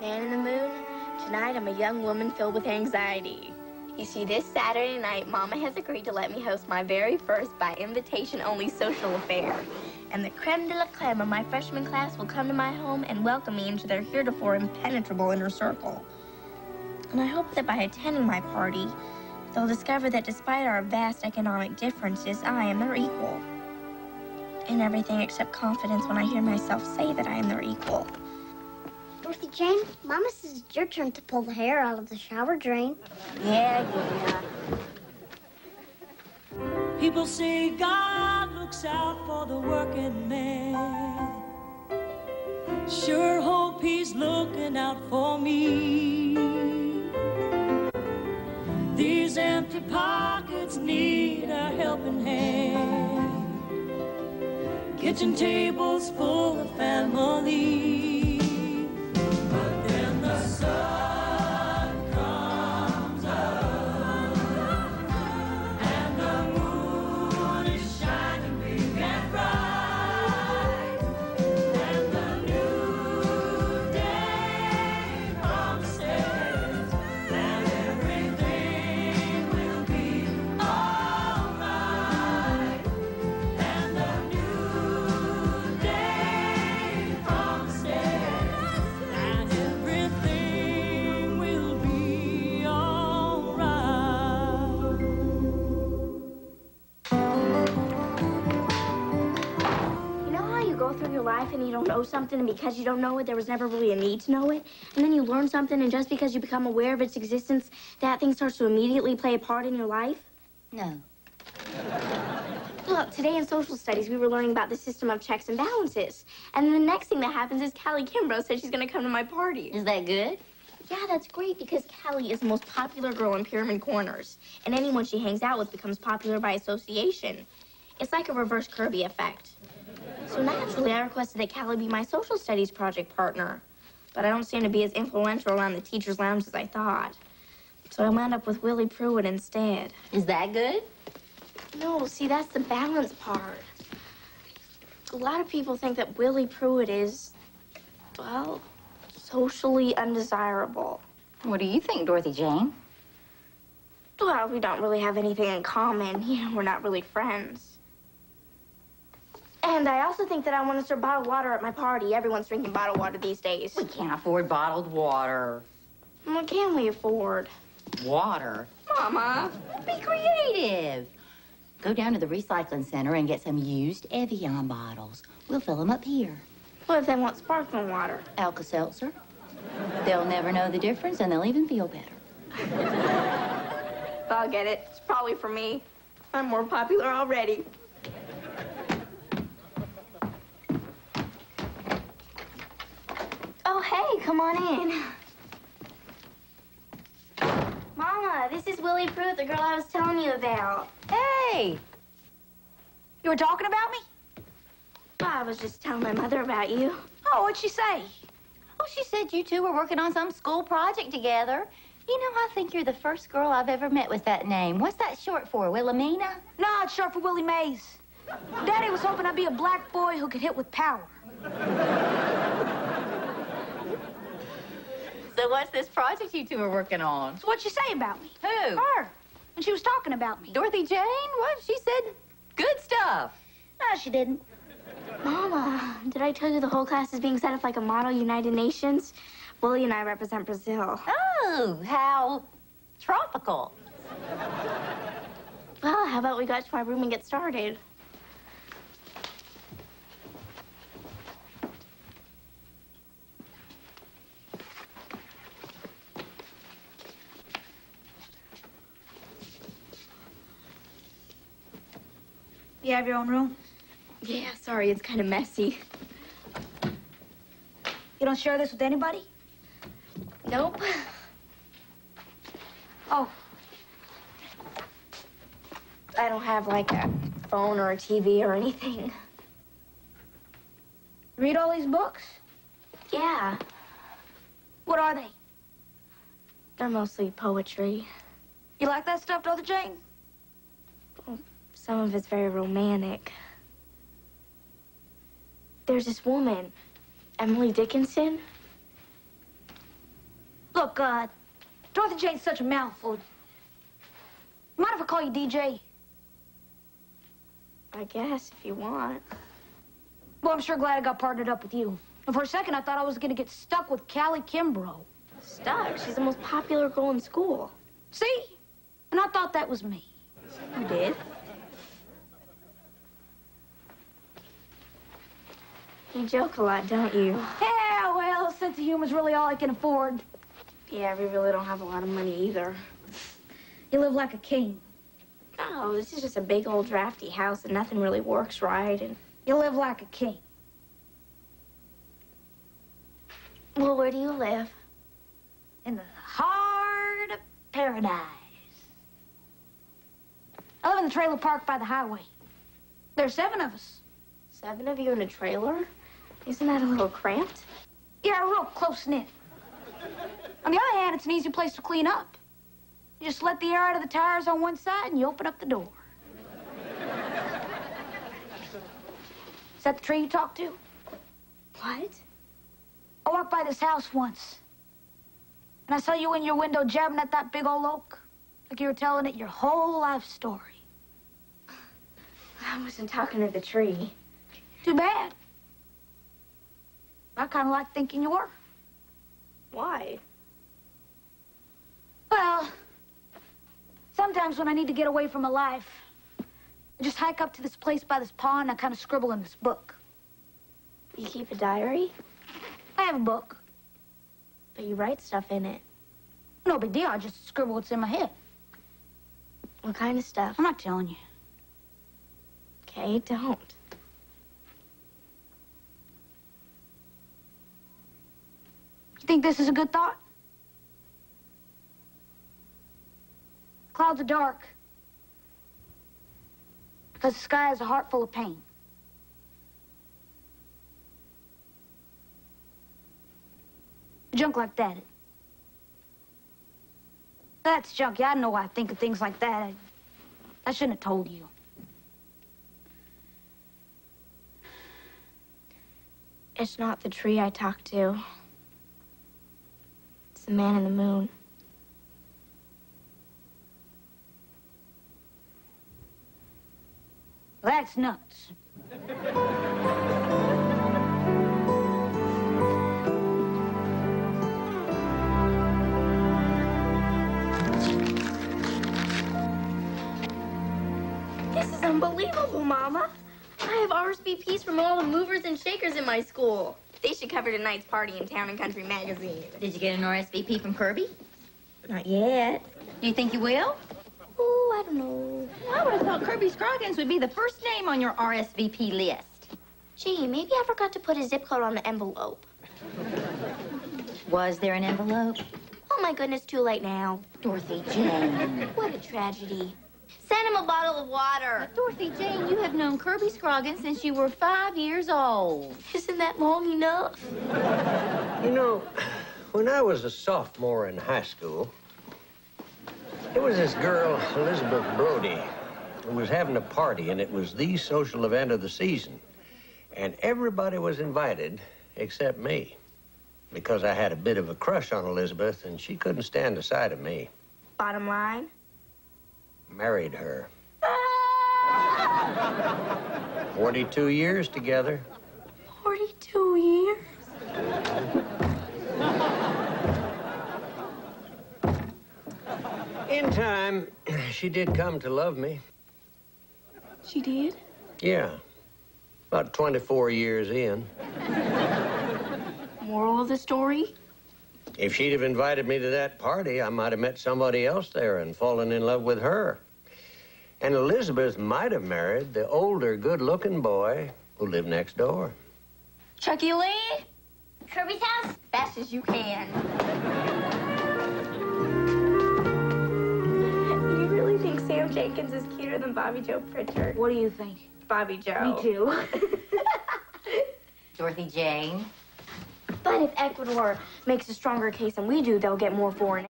Man in the Moon. Tonight, I'm a young woman filled with anxiety. You see, this Saturday night, Mama has agreed to let me host my very first by invitation-only social affair. And the creme de la creme of my freshman class will come to my home and welcome me into their heretofore impenetrable inner circle. And I hope that by attending my party, they'll discover that despite our vast economic differences, I am their equal. In everything except confidence when I hear myself say that I am their equal. Dorothy Jane, Mama says it's your turn to pull the hair out of the shower drain. Yeah. People say God looks out for the working man. Sure hope he's looking out for me. These empty pockets need a helping hand. Kitchen tables full of family. But then the sun comes up and the moon is shining big and bright, and the new day promises that everything will be alright, and the new day promises that everything will be alright. You know how you go through your life and you don't know something, and because you don't know it, there was never really a need to know it? And then you learn something, and just because you become aware of its existence, that thing starts to immediately play a part in your life? No. Look, today in social studies, we were learning about the system of checks and balances. And then the next thing that happens is Callie Kimbrough says she's going to come to my party. Is that good? Yeah, that's great, because Callie is the most popular girl in Pyramid Corners. And anyone she hangs out with becomes popular by association. It's like a reverse Kirby effect. So naturally, I requested that Callie be my social studies project partner. But I don't seem to be as influential around the teacher's lounge as I thought. So I wound up with Willie Pruitt instead. Is that good? No, see, that's the balance part. A lot of people think that Willie Pruitt is, well, socially undesirable. What do you think, Dorothy Jane? Well, we don't really have anything in common. You know, we're not really friends. And I also think that I want to serve bottled water at my party. Everyone's drinking bottled water these days. We can't afford bottled water. What can we afford? Water? Mama. Be creative. Go down to the recycling center and get some used Evian bottles. We'll fill them up here. What if they want sparkling water? Alka-Seltzer. They'll never know the difference, and they'll even feel better. I'll get it. It's probably for me. I'm more popular already. Oh, hey, come on in. Mama, this is Willie Pruitt, the girl I was telling you about. Hey! You were talking about me? Well, I was just telling my mother about you. Oh, what'd she say? Oh, she said you two were working on some school project together. You know, I think you're the first girl I've ever met with that name. What's that short for, Wilhelmina? No, it's short for Willie Mays. Daddy was hoping I'd be a black boy who could hit with power. So what's this project you two are working on? So what'd she say about me? Who? Her. When she was talking about me. Dorothy Jane? What? She said good stuff. No, she didn't. Mama, did I tell you the whole class is being set up like a model United Nations? Willie and I represent Brazil. Oh, how tropical. Well, how about we go to my room and get started? You have your own room? Yeah, sorry, it's kind of messy. You don't share this with anybody? Nope. Oh. I don't have, like, a phone or a TV or anything. Read all these books? Yeah, What are they? they're mostly poetry. You like that stuff, Dorothy Jane? Some of it's very romantic. There's this woman, Emily Dickinson. Look, Dorothy Jane's such a mouthful. Mind if I call you DJ? I guess, if you want. Well, I'm sure glad I got partnered up with you. And for a second, I thought I was gonna get stuck with Callie Kimbrough. Stuck? She's the most popular girl in school. See? And I thought that was me. You did? You joke a lot, don't you? Yeah, well, sense of humor's really all I can afford. Yeah, we really don't have a lot of money either. You live like a king. No, this is just a big old drafty house and nothing really works right. And You live like a king. well, where do you live? In the heart of paradise. I live in the trailer park by the highway. There's 7 of us. 7 of you in a trailer? Isn't that a little cramped? Yeah, real close-knit. On the other hand, it's an easy place to clean up. You just let the air out of the tires on one side and you open up the door. Is that the tree you talked to? What? I walked by this house once, and I saw you in your window jabbing at that big old oak, like you were telling it your whole life story. I wasn't talking to the tree. Too bad. I kind of like thinking you were. Why? Well, sometimes when I need to get away from my life, I just hike up to this place by this pond and I kind of scribble in this book. You keep a diary? I have a book. But you write stuff in it. No big deal. I just scribble what's in my head. What kind of stuff? I'm not telling you. Okay, don't. You think this is a good thought? Clouds are dark because the sky has a heart full of pain. Junk like that. That's junk. Yeah, I know why I think of things like that. I shouldn't have told you. It's not the tree I talked to. It's the man in the moon. That's nuts. This is unbelievable, Mama. I have RSVPs from all the movers and shakers in my school. They should cover tonight's party in Town and Country magazine. Did you get an RSVP from Kirby? Not yet. Do you think you will? Oh, I don't know. I would have thought Kirby Scroggins would be the first name on your RSVP list. Gee, maybe I forgot to put a zip code on the envelope. Was there an envelope? Oh, my goodness, too late now. Dorothy Jane. What a tragedy. Send him a bottle of water. Dorothy Jane, you have known Kirby Scroggins since you were 5 years old. Isn't that long enough? You know, when I was a sophomore in high school, there was this girl, Elizabeth Brody, who was having a party, and it was the social event of the season. And everybody was invited except me, because I had a bit of a crush on Elizabeth, and she couldn't stand the sight of me. Bottom line? Married her. 42 years together. 42 years? In time, she did come to love me. She did? Yeah, about 24 years in. Moral of the story? If she'd have invited me to that party, I might have met somebody else there and fallen in love with her. And Elizabeth might have married the older, good-looking boy who lived next door. Chucky Lee? Kirby's house? Fast as you can. You really think Sam Jenkins is cuter than Bobby Joe Pritchard? What do you think? Bobby Joe. Me too. Dorothy Jane. But if Ecuador makes a stronger case than we do, they'll get more foreign